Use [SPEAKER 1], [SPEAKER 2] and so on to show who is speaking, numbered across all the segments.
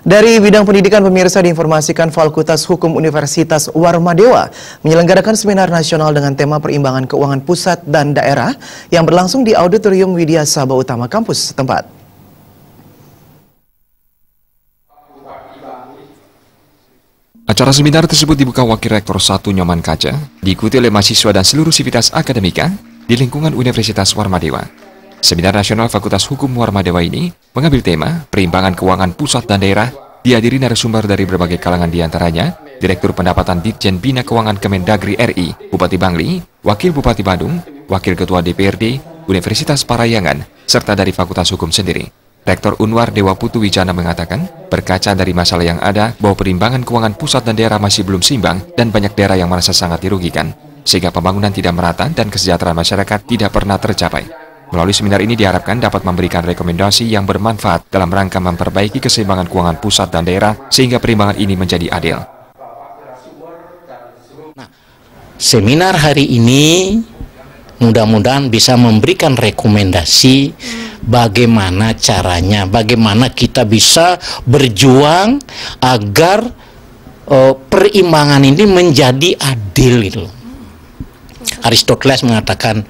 [SPEAKER 1] Dari bidang pendidikan, pemirsa, diinformasikan Fakultas Hukum Universitas Warmadewa menyelenggarakan seminar nasional dengan tema perimbangan keuangan pusat dan daerah yang berlangsung di Auditorium Widya Sabah Utama kampus setempat.
[SPEAKER 2] Acara seminar tersebut dibuka Wakil Rektor 1 Nyoman Kaca, diikuti oleh mahasiswa dan seluruh sivitas akademika di lingkungan Universitas Warmadewa. Seminar nasional Fakultas Hukum Warmadewa ini mengambil tema perimbangan keuangan pusat dan daerah, dihadiri narasumber dari berbagai kalangan, diantaranya Direktur Pendapatan Ditjen Bina Keuangan Kemendagri RI, Bupati Bangli, Wakil Bupati Bandung, Wakil Ketua DPRD, Universitas Parayangan, serta dari Fakultas Hukum sendiri. Rektor Unwar Dewa Putu Wijana mengatakan, berkaca dari masalah yang ada bahwa perimbangan keuangan pusat dan daerah masih belum seimbang dan banyak daerah yang merasa sangat dirugikan, sehingga pembangunan tidak merata dan kesejahteraan masyarakat tidak pernah tercapai. Melalui seminar ini diharapkan dapat memberikan rekomendasi yang bermanfaat dalam rangka memperbaiki keseimbangan keuangan pusat dan daerah sehingga perimbangan ini menjadi adil.
[SPEAKER 3] Nah, seminar hari ini mudah-mudahan bisa memberikan rekomendasi bagaimana caranya, bagaimana kita bisa berjuang agar perimbangan ini menjadi adil gitu. Aristoteles mengatakan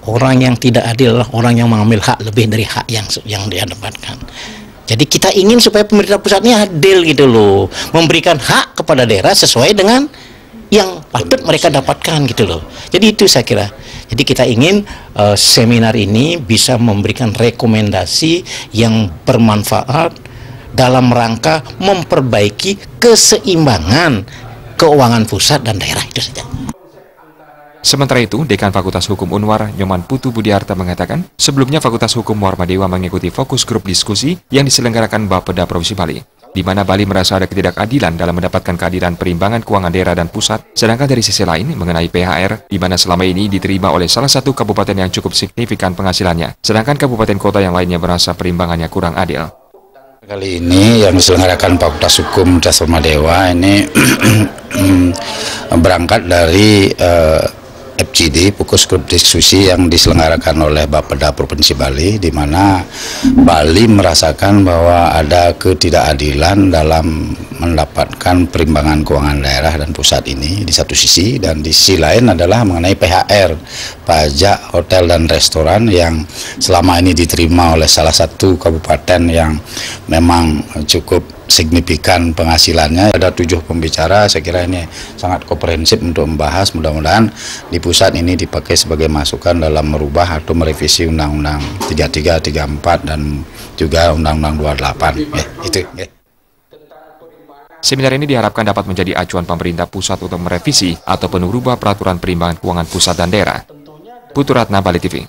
[SPEAKER 3] orang yang tidak adil adalah orang yang mengambil hak lebih dari hak yang dia dapatkan. Jadi kita ingin supaya pemerintah pusatnya adil gitu loh, memberikan hak kepada daerah sesuai dengan yang patut mereka dapatkan gitu loh. Jadi itu saya kira. Jadi kita ingin seminar ini bisa memberikan rekomendasi yang bermanfaat dalam rangka memperbaiki keseimbangan keuangan pusat dan daerah, itu saja.
[SPEAKER 2] Sementara itu, Dekan Fakultas Hukum Unwar, Nyoman Putu Budiarta mengatakan, sebelumnya Fakultas Hukum Warmadewa mengikuti fokus grup diskusi yang diselenggarakan Bapeda Provinsi Bali, di mana Bali merasa ada ketidakadilan dalam mendapatkan keadilan perimbangan keuangan daerah dan pusat, sedangkan dari sisi lain mengenai PHR, di mana selama ini diterima oleh salah satu kabupaten yang cukup signifikan penghasilannya, sedangkan kabupaten kota yang lainnya merasa perimbangannya kurang adil.
[SPEAKER 4] Kali ini yang diselenggarakan Fakultas Hukum Universitas Warmadewa ini berangkat dari FGD, fokus grup diskusi yang diselenggarakan oleh Bapeda Provinsi Bali, di mana Bali merasakan bahwa ada ketidakadilan dalam mendapatkan perimbangan keuangan daerah dan pusat ini di satu sisi, dan di sisi lain adalah mengenai PHR, pajak hotel dan restoran yang selama ini diterima oleh salah satu kabupaten yang memang cukup signifikan penghasilannya. Ada 7 pembicara, saya kira ini sangat komprehensif untuk membahas. Mudah-mudahan di pusat ini dipakai sebagai masukan dalam merubah atau merevisi Undang-Undang 33, 34 dan juga Undang-Undang 28. Itu.
[SPEAKER 2] Seminar ini diharapkan dapat menjadi acuan pemerintah pusat untuk merevisi ataupun merubah peraturan perimbangan keuangan pusat dan daerah. Putu Ratna, Bali TV.